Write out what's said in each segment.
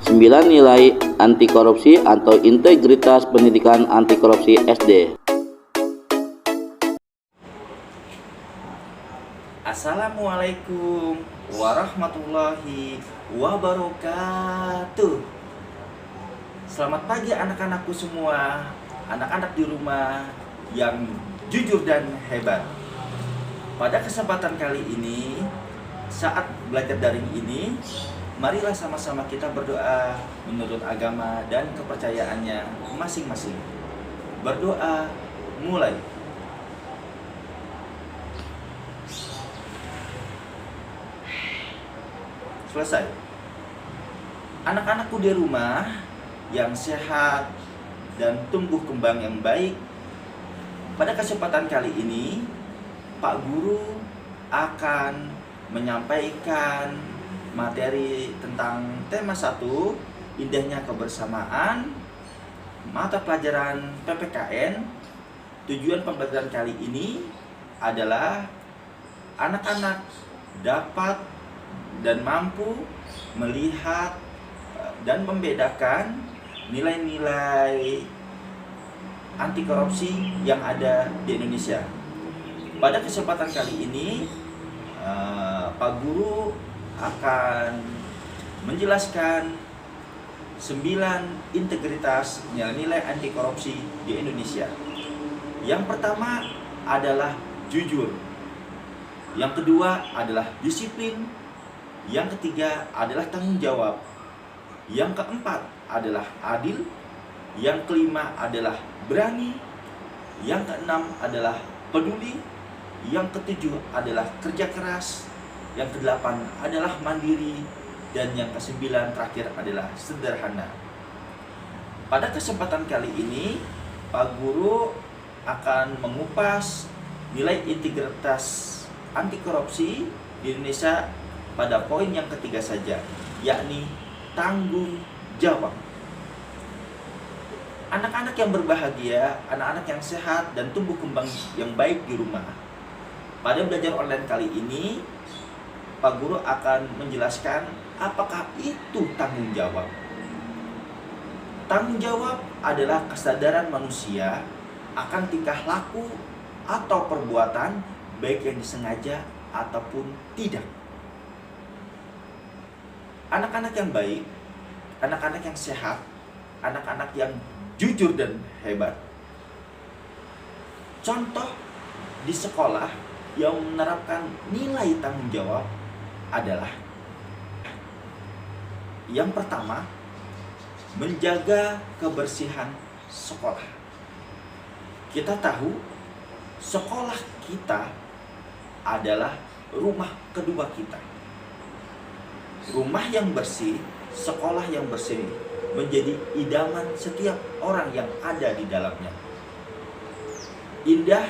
9 nilai anti korupsi atau integritas pendidikan anti korupsi SD. Assalamualaikum warahmatullahi wabarakatuh. Selamat pagi anak-anakku semua, anak-anak di rumah yang jujur dan hebat. Pada kesempatan kali ini, saat belajar daring ini, marilah sama-sama kita berdoa menurut agama dan kepercayaannya masing-masing. Berdoa mulai. Selesai. Anak-anakku di rumah yang sehat dan tumbuh kembang yang baik, pada kesempatan kali ini Pak Guru akan menyampaikan materi tentang tema 1, indahnya kebersamaan, mata pelajaran PPKN. Tujuan pembelajaran kali ini adalah anak-anak dapat dan mampu melihat dan membedakan nilai-nilai anti korupsi yang ada di Indonesia. Pada kesempatan kali ini Pak Guru akan menjelaskan 9 integritas nilai-nilai anti korupsi di Indonesia. Yang pertama adalah jujur. Yang kedua adalah disiplin. Yang ketiga adalah tanggung jawab. Yang keempat adalah adil. Yang kelima adalah berani. Yang keenam adalah peduli. Yang ketujuh adalah kerja keras. Yang kedelapan adalah mandiri. Dan yang kesembilan terakhir adalah sederhana. Pada kesempatan kali ini, Pak Guru akan mengupas nilai integritas anti korupsi di Indonesia pada poin yang ketiga saja, yakni tanggung jawab. Anak-anak yang berbahagia, anak-anak yang sehat dan tumbuh kembang yang baik di rumah. Pada belajar online kali ini, Pak Guru akan menjelaskan apakah itu tanggung jawab. Tanggung jawab adalah kesadaran manusia akan tingkah laku atau perbuatan baik yang disengaja ataupun tidak. Anak-anak yang baik, anak-anak yang sehat, anak-anak yang jujur dan hebat. Contoh di sekolah yang menerapkan nilai tanggung jawab adalah yang pertama, menjaga kebersihan sekolah. Kita tahu sekolah kita adalah rumah kedua kita. Rumah yang bersih, sekolah yang bersih menjadi idaman setiap orang yang ada di dalamnya. Indah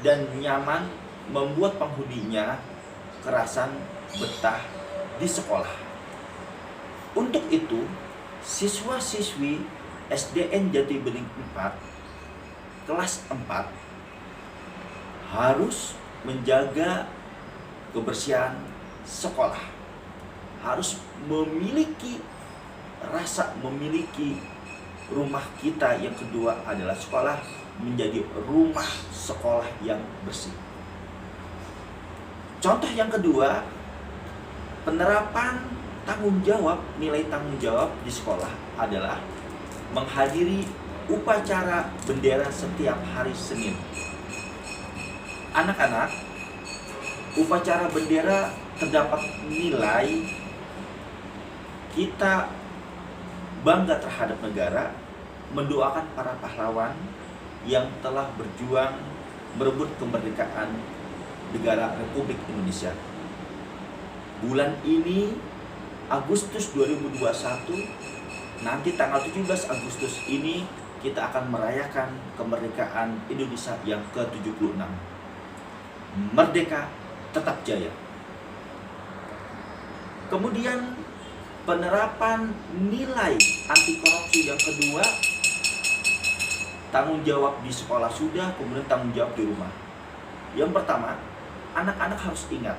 dan nyaman membuat penghuninya kerasan betah di sekolah. Untuk itu, siswa-siswi SDN Jatibening 4 kelas 4 harus menjaga kebersihan sekolah. Harus memiliki rumah kita yang kedua adalah sekolah menjadi rumah sekolah yang bersih. Contoh yang kedua, penerapan tanggung jawab, nilai tanggung jawab di sekolah adalah menghadiri upacara bendera setiap hari Senin. Anak-anak, upacara bendera terdapat nilai kita bangga terhadap negara, mendoakan para pahlawan yang telah berjuang merebut kemerdekaan negara Republik Indonesia. Bulan ini Agustus 2021, nanti tanggal 17 Agustus ini kita akan merayakan kemerdekaan Indonesia yang ke-76. Merdeka tetap jaya. Kemudian penerapan nilai anti korupsi yang kedua, tanggung jawab di sekolah sudah, kemudian tanggung jawab di rumah. Yang pertama, anak-anak harus ingat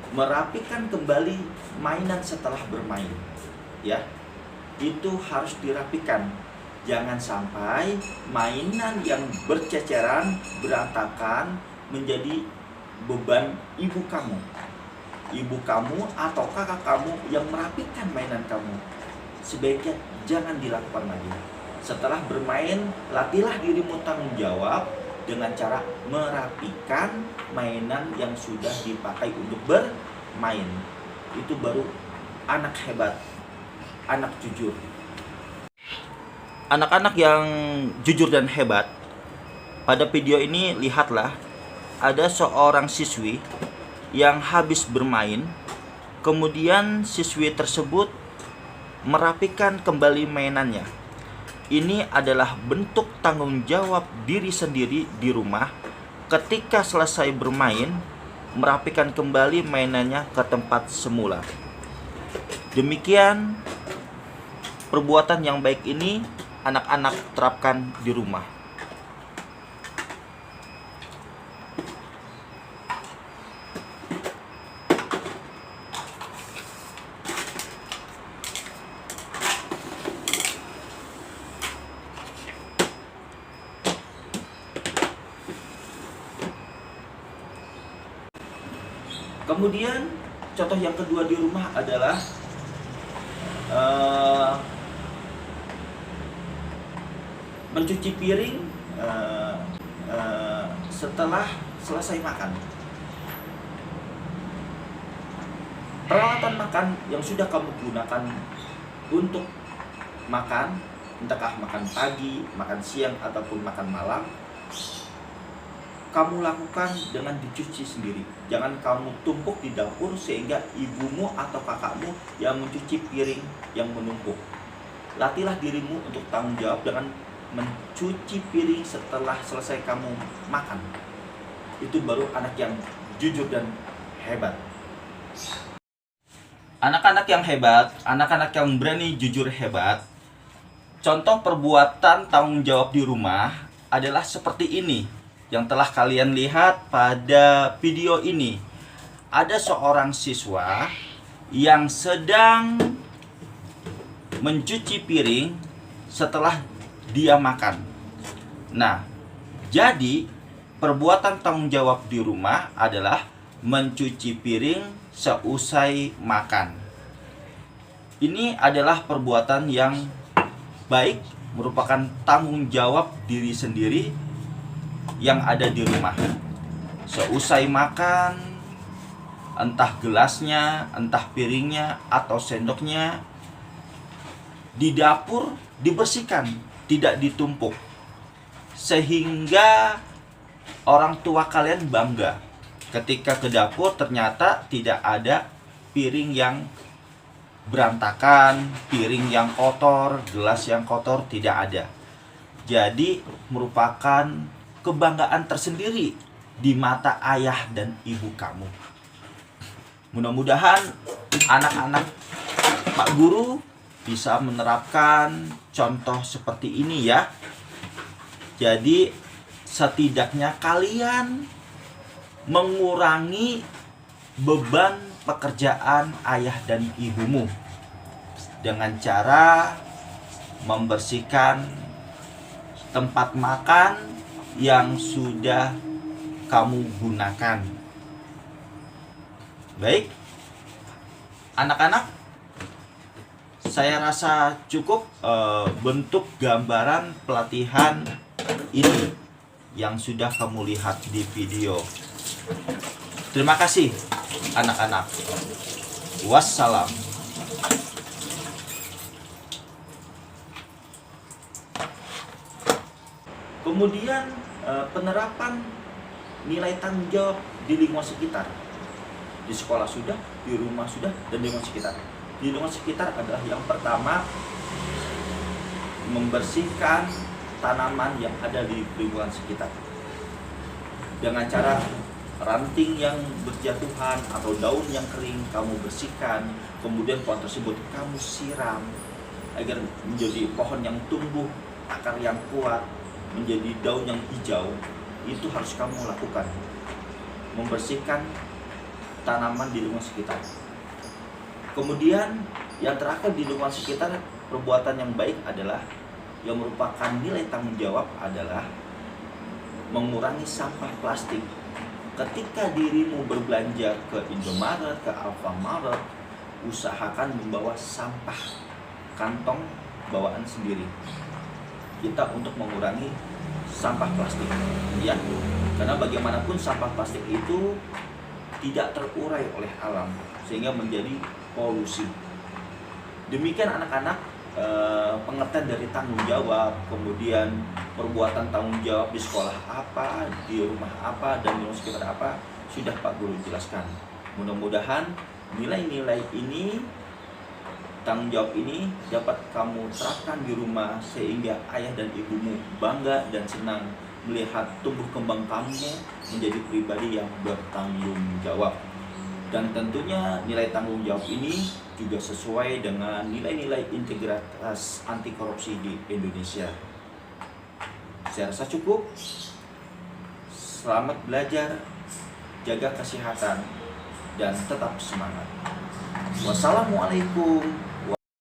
merapikan kembali mainan setelah bermain. ya, itu harus dirapikan. Jangan sampai mainan yang berceceran, berantakan menjadi beban ibu kamu. Ibu kamu atau kakak kamu yang merapikan mainan kamu. Sebaiknya jangan dilakukan lagi. Setelah bermain, latihlah dirimu tanggung jawab dengan cara merapikan mainan yang sudah dipakai untuk bermain. Itu baru anak hebat, anak jujur. Anak-anak yang jujur dan hebat, pada video ini lihatlah ada seorang siswi yang habis bermain, kemudian siswi tersebut merapikan kembali mainannya. Ini adalah bentuk tanggung jawab diri sendiri di rumah ketika selesai bermain, merapikan kembali mainannya ke tempat semula. Demikian perbuatan yang baik ini anak-anak terapkan di rumah. Kemudian contoh yang kedua di rumah adalah mencuci piring setelah selesai makan. Peralatan makan yang sudah kamu gunakan untuk makan, entahkah makan pagi, makan siang, ataupun makan malam, kamu lakukan dengan dicuci sendiri. Jangan kamu tumpuk di dapur sehingga ibumu atau kakakmu yang mencuci piring yang menumpuk. Latihlah dirimu untuk tanggung jawab dengan mencuci piring setelah selesai kamu makan. Itu baru anak yang jujur dan hebat. Anak-anak yang hebat, anak-anak yang berani jujur hebat, contoh perbuatan tanggung jawab di rumah adalah seperti ini yang telah kalian lihat pada video ini. Ada seorang siswa yang sedang mencuci piring setelah dia makan. Nah, jadi perbuatan tanggung jawab di rumah adalah mencuci piring seusai makan. Ini adalah perbuatan yang baik, merupakan tanggung jawab diri sendiri yang ada di rumah. Seusai makan, entah gelasnya, entah piringnya, atau sendoknya, di dapur dibersihkan, tidak ditumpuk, sehingga orang tua kalian bangga ketika ke dapur ternyata tidak ada piring yang berantakan, piring yang kotor, gelas yang kotor, tidak ada. Jadi merupakan kebanggaan tersendiri di mata ayah dan ibu kamu. Mudah-mudahan anak-anak Pak Guru bisa menerapkan contoh seperti ini ya. Jadi setidaknya kalian mengurangi beban pekerjaan ayah dan ibumu dengan cara membersihkan tempat makan yang sudah kamu gunakan. Baik, anak-anak, saya rasa cukup bentuk gambaran pelatihan ini yang sudah kamu lihat di video. Terima kasih anak-anak. Wassalam. Kemudian penerapan nilai tanggung jawab di lingkungan sekitar. Di sekolah sudah, di rumah sudah, dan di lingkungan sekitar. Di lingkungan sekitar adalah yang pertama, membersihkan tanaman yang ada di lingkungan sekitar dengan cara ranting yang berjatuhan atau daun yang kering kamu bersihkan, kemudian pohon tersebut kamu siram agar menjadi pohon yang tumbuh, akar yang kuat, menjadi daun yang hijau. Itu harus kamu lakukan, membersihkan tanaman di lingkungan sekitar. Kemudian yang terakhir di lingkungan sekitar, perbuatan yang baik adalah yang merupakan nilai tanggung jawab adalah mengurangi sampah plastik. Ketika dirimu berbelanja ke Indomaret, ke Alfamaret, usahakan membawa sampah kantong bawaan sendiri. Kita untuk mengurangi sampah plastik, ya. Karena bagaimanapun sampah plastik itu tidak terurai oleh alam sehingga menjadi polusi. Demikian anak-anak, pengertian dari tanggung jawab, kemudian perbuatan tanggung jawab di sekolah apa, di rumah apa, dan di sekitar apa sudah Pak Guru jelaskan. Mudah-mudahan nilai-nilai ini, tanggung jawab ini dapat kamu terapkan di rumah sehingga ayah dan ibumu bangga dan senang melihat tumbuh kembang kamu menjadi pribadi yang bertanggung jawab. Dan tentunya nilai tanggung jawab ini juga sesuai dengan nilai-nilai integritas anti korupsi di Indonesia. Saya rasa cukup. Selamat belajar, jaga kesehatan, dan tetap semangat. Wassalamualaikum